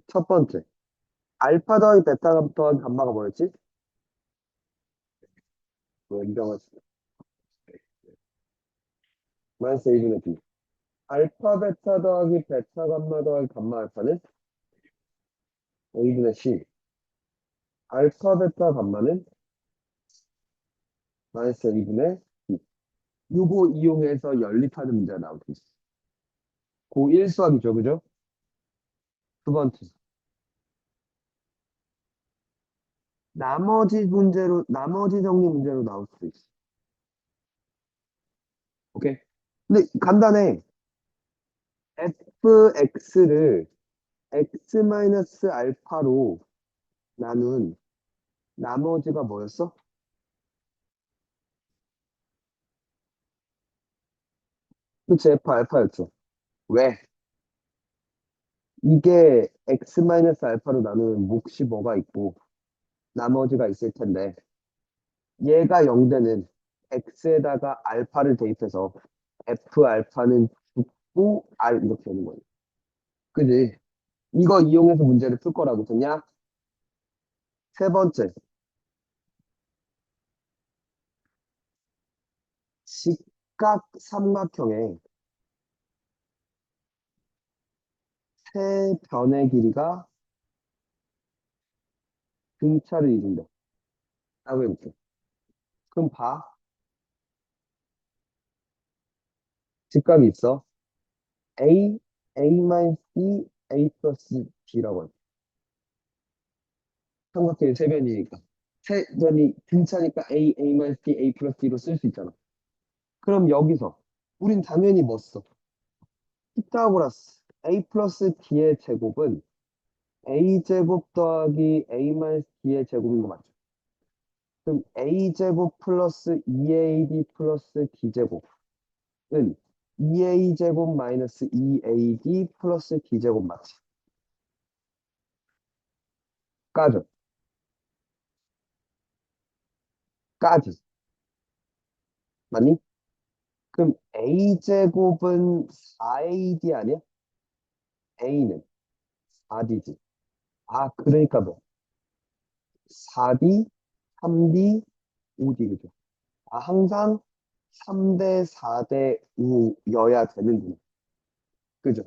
첫 번째, 알파 더하기 베타 더하기 감마가 뭐였지? 뭐 인정할 수 마이너스 1분의 b. 알파 베타 더하기 베타 감마 더하기 감마 알파는 2분의 c. 알파 베타 감마는 마이너스 2분의 b. 요거 이용해서 연립하는 문제가 나올 수 있어. 고1 수학이죠, 그죠? 두 번째. 나머지 정리 문제로 나올 수도 있어. 오케이? 근데 간단해. fx를 x-알파로 나눈 나머지가 뭐였어? 그치, f 알파였죠. 왜? 이게 x-알파로 나누면 몫이 뭐가 있고 나머지가 있을 텐데 얘가 0되는 x에다가 알파를 대입해서 f 알파는 죽고 r 이렇게 되는 거예요. 그지? 이거 이용해서 문제를 풀 거라고 했냐? 세 번째, 직각 삼각형의 세 변의 길이가 등차를 이룬다. 라고 해볼게. 그럼 봐. 직각이 있어. A, A-B, A 플러스 B라고 해. 삼각형의 세 변이니까. 세 변이 등차니까 A, A-B, A 플러스 B로 쓸 수 있잖아. 그럼 여기서 우린 당연히 뭐 써? 피타고라스 A 플러스 B의 제곱은 A 제곱 더하기 A 마이너스 B의 제곱인 거 맞죠? 그럼 A 제곱 플러스 2AB 플러스 D 제곱은 2A 제곱 마이너스 2AD 플러스 D 제곱 맞지? 까죠? 까지? 맞니? 그럼 A 제곱은 4AD 아니야? A는 4D지. 아, 그러니까 뭐 4D, 3D, 5D 그죠? 아, 항상 3대 4대 5여야 되는구나. 그죠?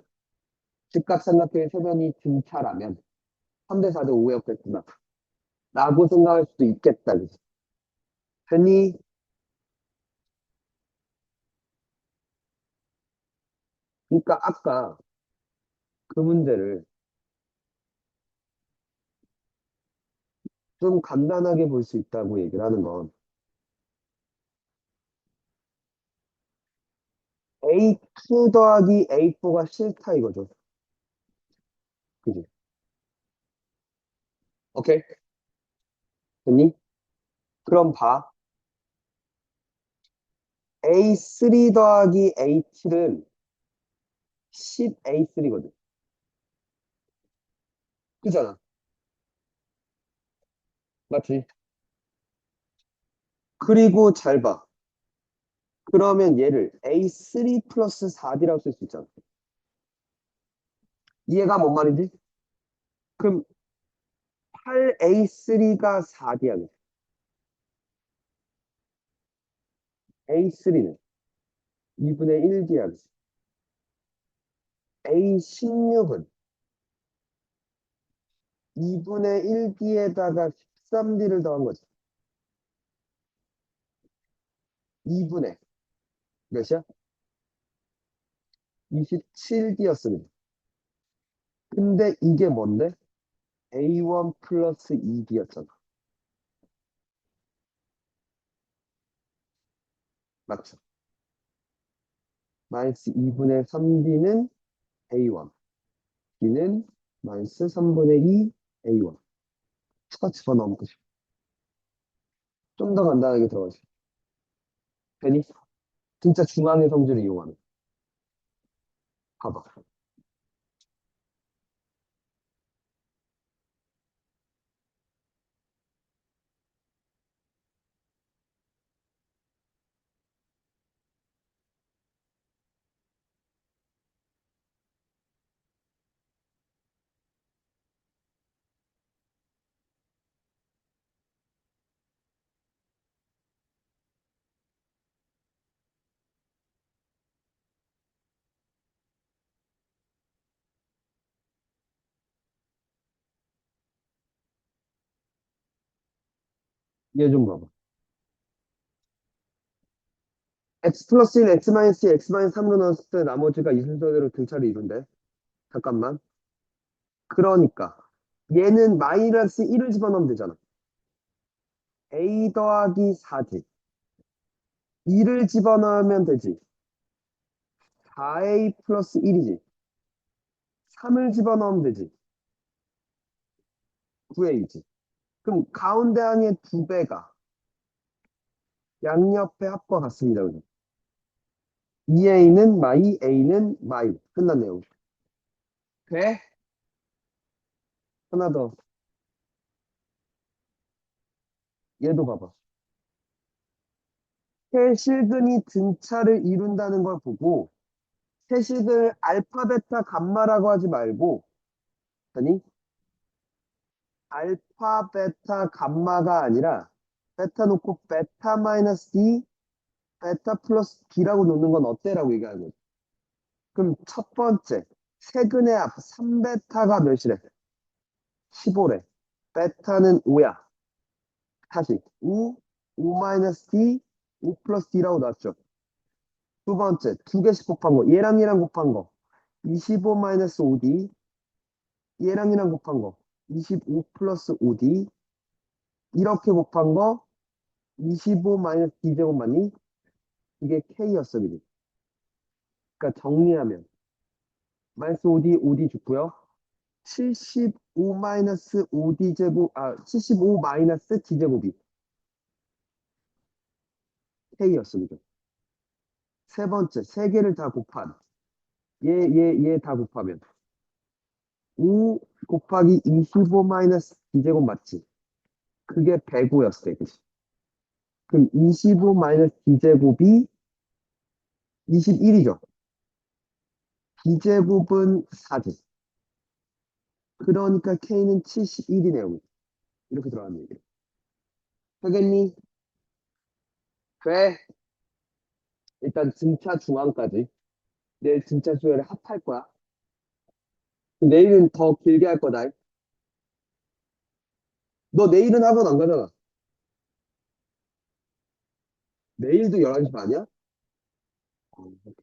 직각삼각형의 세변이 등차라면 3대 4대 5였겠구나. 라고 생각할 수도 있겠다. 그죠? 흔히, 그러니까 아까 그 문제를 좀 간단하게 볼 수 있다고 얘기를 하는 건 A2 더하기 A4가 싫다 이거죠. 그지? 오케이? 됐니? 그럼 봐. A3 더하기 A7은 10A3거든. 그잖아. 맞지? 그리고 잘 봐. 그러면 얘를 A3 플러스 4D라고 쓸 수 있잖아. 이해가 뭔 말인지? 그럼 8A3가 4D야. A3는 2분의 1D야. A16은 2분의 1D에다가 13D를 더한 거지. 2분의 몇이야? 27D였습니다. 근데 이게 뭔데? A1 플러스 2D였잖아. 맞죠? 마이너스 2분의 3D는 A1. D는 마이너스 3분의 2 A1. 추가 집어넣으면 끝이. 좀 더 간단하게 들어가지. 괜히 진짜 중앙의 성질을 이용하는. 봐봐. 얘 좀 봐봐. x 플러스 1, x 마이너스 2, x 마이너스 3로 넣었을 때 나머지가 이 순서대로 등차를 이룬대. 잠깐만. 그러니까 얘는 마이너스 1을 집어넣으면 되잖아. a 더하기 4지. 2를 집어넣으면 되지. 4a 플러스 1이지. 3을 집어넣으면 되지. 9a지. 그럼 가운데 항의 두 배가 양옆의 합과 같습니다. 2a는 마이, a는 마이. 끝났네요. 돼? 하나 더. 얘도 봐봐. 새 실근이 등차를 이룬다는 걸 보고 태식을 알파, 베타, 감마라고 하지 말고, 아니, 알파, 베타, 감마가 아니라, 베타 놓고 베타 마이너스 D, 베타 플러스 B라고 놓는 건 어때라고 얘기하는 거지. 그럼 첫 번째, 세근의 앞 3베타가 몇이래? 15래. 베타는 5야. 다시 5 마이너스 D, 5 플러스 D라고 나왔죠. 두 번째, 두 개씩 곱한 거. 얘랑 얘랑 곱한 거. 25 마이너스 5D, 얘랑 얘랑 곱한 거. 25 플러스 5D, 이렇게 곱한 거. 25 마이너스 D제곱 맞니? 이게 K였어, 그지? 그러니까 정리하면 마이너스 5D, 5D 죽고요. 75 마이너스 5D 제곱, 75 마이너스 D제곱이 K였어, 그죠? 세 번째, 세 개를 다 곱한 얘 다 곱하면 5 곱하기 25 마이너스 D제곱 맞지? 그게 105였어, 그지? 그럼 25 마이너스 D제곱이 21이죠. D제곱은 4지. 그러니까 K는 71이네요. 이렇게 들어가는 얘기예요. 되겠니? 돼. 일단 등차 중앙까지. 내일 등차 수열을 합할 거야. 내일은 더 길게 할 거다. 너 내일은 학원 안 가잖아. 내일도 11시 반이야?